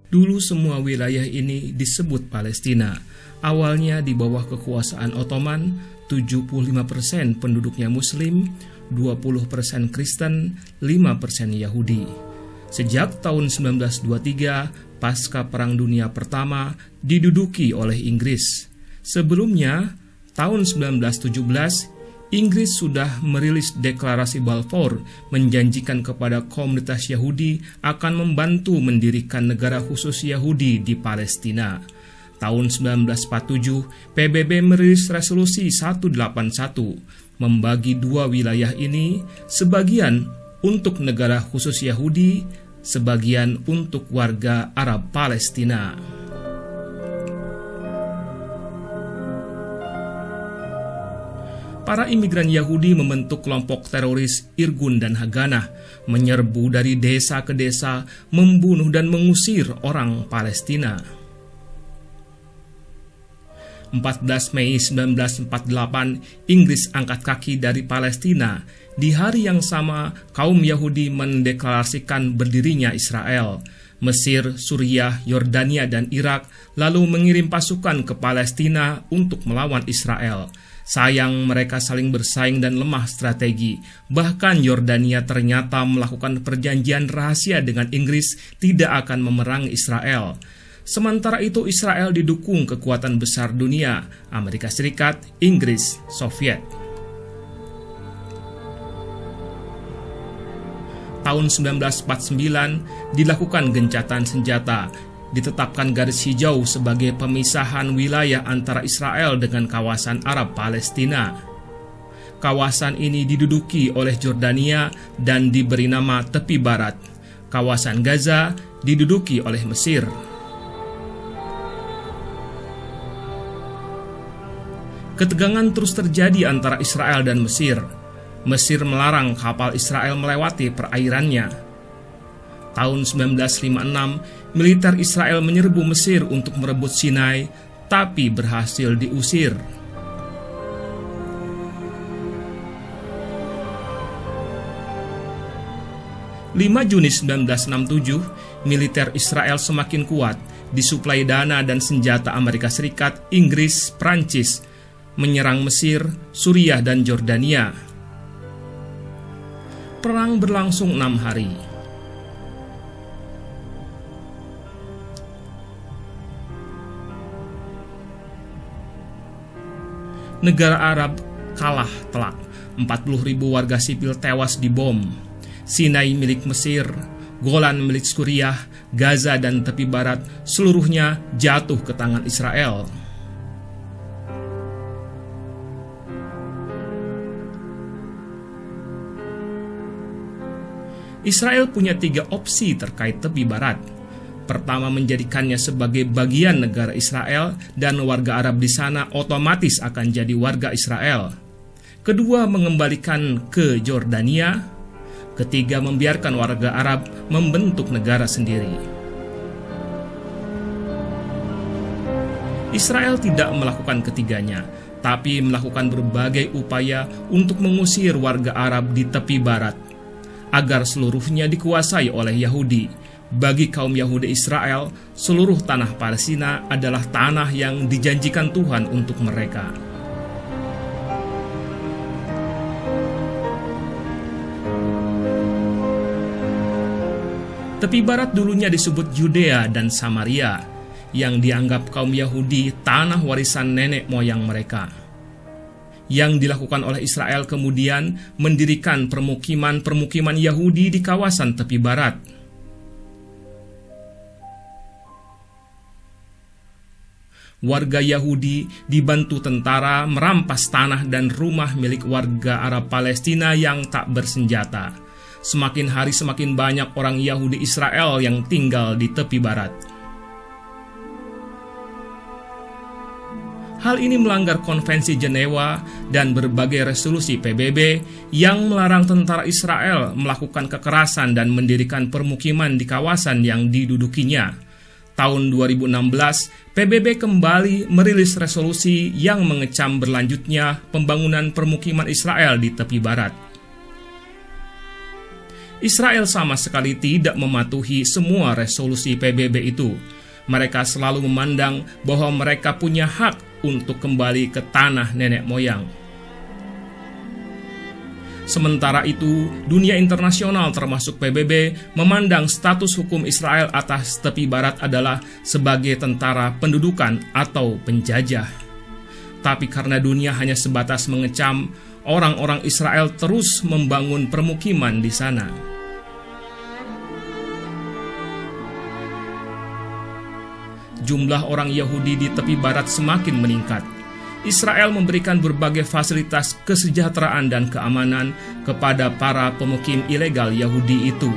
Dulu semua wilayah ini disebut Palestina. Awalnya di bawah kekuasaan Ottoman, 75% penduduknya Muslim, 20% Kristen, 5% Yahudi. Sejak tahun 1923, pasca Perang Dunia Pertama, diduduki oleh Inggris. Sebelumnya, tahun 1917, Inggris sudah merilis deklarasi Balfour menjanjikan kepada komunitas Yahudi akan membantu mendirikan negara khusus Yahudi di Palestina. Tahun 1947, PBB merilis resolusi 181 membagi dua wilayah ini, sebagian untuk negara khusus Yahudi, sebagian untuk warga Arab Palestina. Para imigran Yahudi membentuk kelompok teroris Irgun dan Haganah, menyerbu dari desa ke desa, membunuh dan mengusir orang Palestina. 14 Mei 1948, Inggris angkat kaki dari Palestina. Di hari yang sama, kaum Yahudi mendeklarasikan berdirinya Israel. Mesir, Suriah, Yordania, dan Irak lalu mengirim pasukan ke Palestina untuk melawan Israel. Sayang, mereka saling bersaing dan lemah strategi. Bahkan Yordania ternyata melakukan perjanjian rahasia dengan Inggris tidak akan memerangi Israel. Sementara itu Israel didukung kekuatan besar dunia, Amerika Serikat, Inggris, Soviet. Tahun 1949 dilakukan gencatan senjata. Ditetapkan garis hijau sebagai pemisahan wilayah antara Israel dengan kawasan Arab Palestina. Kawasan ini diduduki oleh Jordania dan diberi nama Tepi Barat. Kawasan Gaza diduduki oleh Mesir. Ketegangan terus terjadi antara Israel dan Mesir. Mesir melarang kapal Israel melewati perairannya. Tahun 1956, militer Israel menyerbu Mesir untuk merebut Sinai, tapi berhasil diusir. Juni 1967, militer Israel semakin kuat, disuplai dana dan senjata Amerika Serikat, Inggris, Prancis, menyerang Mesir, Suriah, dan Jordania. Perang berlangsung 6 hari. Negara Arab kalah telak, 40.000 warga sipil tewas dibom. Sinai milik Mesir, Golan milik Suriah, Gaza dan tepi barat seluruhnya jatuh ke tangan Israel. Israel punya 3 opsi terkait tepi barat. Pertama, menjadikannya sebagai bagian negara Israel dan warga Arab di sana otomatis akan jadi warga Israel. Kedua, mengembalikan ke Jordania. Ketiga, membiarkan warga Arab membentuk negara sendiri. Israel tidak melakukan ketiganya, tapi melakukan berbagai upaya untuk mengusir warga Arab di tepi barat, agar seluruhnya dikuasai oleh Yahudi. Bagi kaum Yahudi Israel, seluruh tanah Palestina adalah tanah yang dijanjikan Tuhan untuk mereka. Tepi barat dulunya disebut Yudea dan Samaria, yang dianggap kaum Yahudi tanah warisan nenek moyang mereka. Yang dilakukan oleh Israel kemudian mendirikan permukiman Yahudi di kawasan tepi barat. Warga Yahudi dibantu tentara merampas tanah dan rumah milik warga Arab Palestina yang tak bersenjata. Semakin hari semakin banyak orang Yahudi Israel yang tinggal di tepi barat. Hal ini melanggar Konvensi Jenewa dan berbagai resolusi PBB yang melarang tentara Israel melakukan kekerasan dan mendirikan permukiman di kawasan yang didudukinya. Tahun 2016, PBB kembali merilis resolusi yang mengecam berlanjutnya pembangunan permukiman Israel di tepi barat. Israel sama sekali tidak mematuhi semua resolusi PBB itu. Mereka selalu memandang bahwa mereka punya hak untuk kembali ke tanah nenek moyang. Sementara itu, dunia internasional termasuk PBB memandang status hukum Israel atas tepi barat adalah sebagai tentara pendudukan atau penjajah. Tapi karena dunia hanya sebatas mengecam, orang-orang Israel terus membangun permukiman di sana. Jumlah orang Yahudi di tepi barat semakin meningkat. Israel memberikan berbagai fasilitas kesejahteraan dan keamanan kepada para pemukim ilegal Yahudi itu.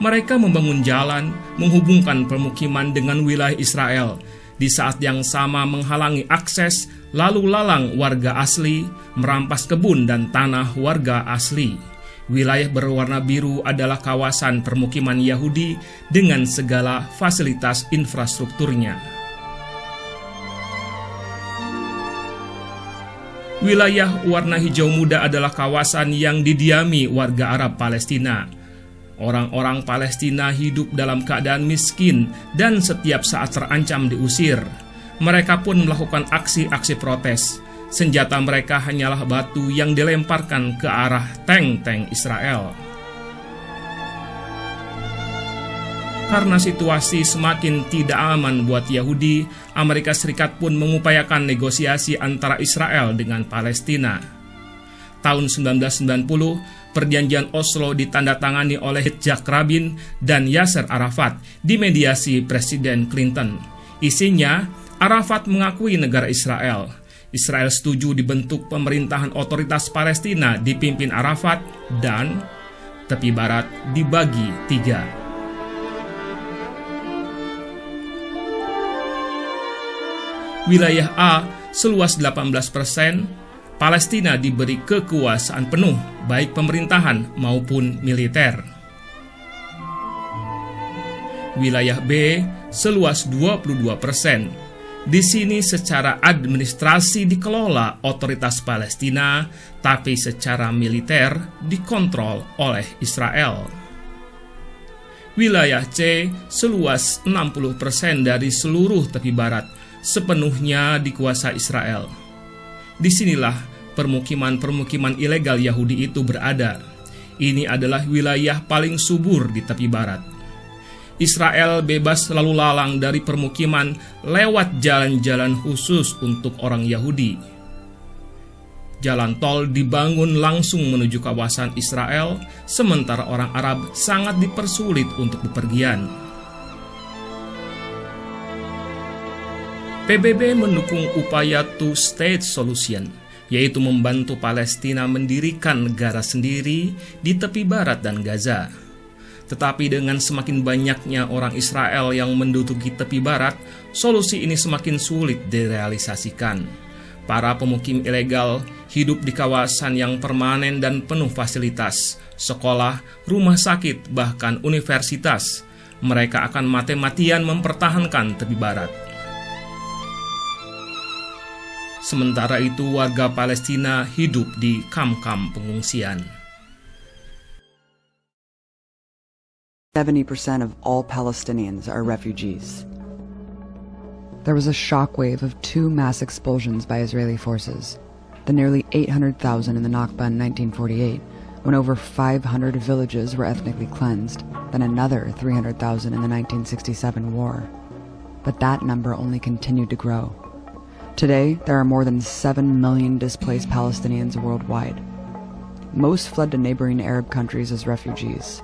Mereka membangun jalan, menghubungkan permukiman dengan wilayah Israel, di saat yang sama menghalangi akses lalu lalang warga asli, merampas kebun dan tanah warga asli. Wilayah berwarna biru adalah kawasan permukiman Yahudi dengan segala fasilitas infrastrukturnya. Wilayah warna hijau muda adalah kawasan yang didiami warga Arab Palestina. Orang-orang Palestina hidup dalam keadaan miskin dan setiap saat terancam diusir. Mereka pun melakukan aksi-aksi protes. Senjata mereka hanyalah batu yang dilemparkan ke arah tank-tank Israel. Karena situasi semakin tidak aman buat Yahudi, Amerika Serikat pun mengupayakan negosiasi antara Israel dengan Palestina. Tahun 1990, Perjanjian Oslo ditandatangani oleh Yitzhak Rabin dan Yasser Arafat dimediasi Presiden Clinton. Isinya, Arafat mengakui negara Israel. Israel setuju dibentuk pemerintahan otoritas Palestina dipimpin Arafat dan tepi barat dibagi 3. Wilayah A seluas 18%, Palestina diberi kekuasaan penuh baik pemerintahan maupun militer. Wilayah B seluas 22%. Di sini secara administrasi dikelola otoritas Palestina, tapi secara militer dikontrol oleh Israel. Wilayah C seluas 60% dari seluruh tepi barat, sepenuhnya dikuasai Israel. Disinilah permukiman-permukiman ilegal Yahudi itu berada. Ini adalah wilayah paling subur di tepi barat. Israel bebas lalu lalang dari permukiman lewat jalan-jalan khusus untuk orang Yahudi. Jalan tol dibangun langsung menuju kawasan Israel, sementara orang Arab sangat dipersulit untuk bepergian. PBB mendukung upaya two-state solution, yaitu membantu Palestina mendirikan negara sendiri di tepi barat dan Gaza. Tetapi dengan semakin banyaknya orang Israel yang menduduki tepi barat, solusi ini semakin sulit direalisasikan. Para pemukim ilegal hidup di kawasan yang permanen dan penuh fasilitas, sekolah, rumah sakit, bahkan universitas. Mereka akan mati-matian mempertahankan tepi barat. Sementara itu, warga Palestina hidup di kamp-kamp pengungsian. 70% of all Palestinians are refugees. There was a shockwave of 2 mass expulsions by Israeli forces. The nearly 800,000 in the Nakba in 1948, when over 500 villages were ethnically cleansed, then another 300,000 in the 1967 war. But that number only continued to grow. Today, there are more than 7 million displaced Palestinians worldwide. Most fled to neighboring Arab countries as refugees.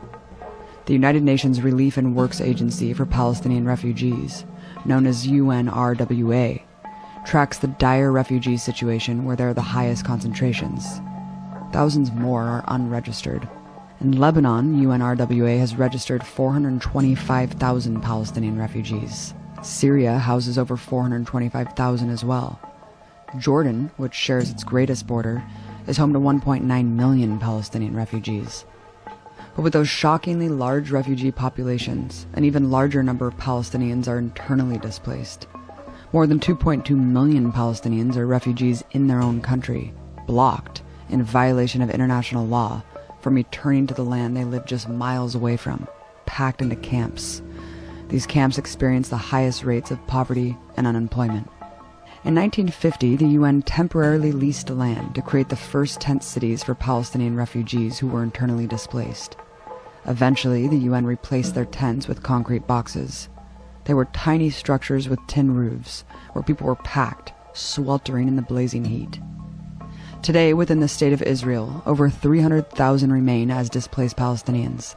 The United Nations Relief and Works Agency for Palestinian Refugees, known as UNRWA, tracks the dire refugee situation where there are the highest concentrations. Thousands more are unregistered. In Lebanon, UNRWA has registered 425,000 Palestinian refugees. Syria houses over 425,000 as well. Jordan, which shares its greatest border, is home to 1.9 million Palestinian refugees. But with those shockingly large refugee populations, an even larger number of Palestinians are internally displaced. More than 2.2 million Palestinians are refugees in their own country, blocked in violation of international law, from returning to the land they lived just miles away from, packed into camps. These camps experienced the highest rates of poverty and unemployment. In 1950, the UN temporarily leased land to create the first tent cities for Palestinian refugees who were internally displaced. Eventually, the UN replaced their tents with concrete boxes. They were tiny structures with tin roofs, where people were packed, sweltering in the blazing heat. Today, within the State of Israel, over 300,000 remain as displaced Palestinians.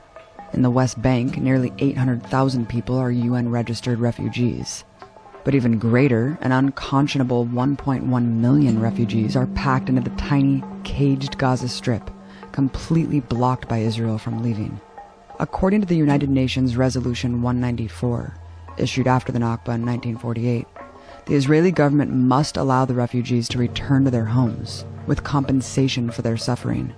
In the West Bank, nearly 800,000 people are UN-registered refugees. But even greater, an unconscionable 1.1 million refugees are packed into the tiny, caged Gaza Strip, completely blocked by Israel from leaving. According to the United Nations Resolution 194, issued after the Nakba in 1948, the Israeli government must allow the refugees to return to their homes, with compensation for their suffering.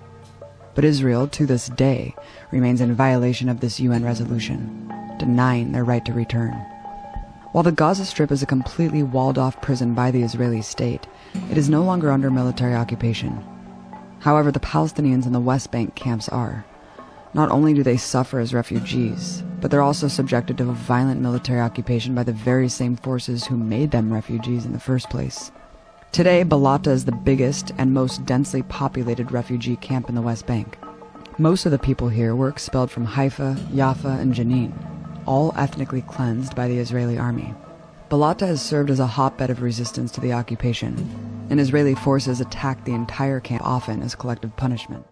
But Israel, to this day, remains in violation of this UN resolution, denying their right to return. While the Gaza Strip is a completely walled-off prison by the Israeli state, it is no longer under military occupation. However, the Palestinians in the West Bank camps are. Not only do they suffer as refugees, but they're also subjected to a violent military occupation by the very same forces who made them refugees in the first place. Today, Balata is the biggest and most densely populated refugee camp in the West Bank. Most of the people here were expelled from Haifa, Jaffa, and Jenin, all ethnically cleansed by the Israeli army. Balata has served as a hotbed of resistance to the occupation, and Israeli forces attacked the entire camp often as collective punishment.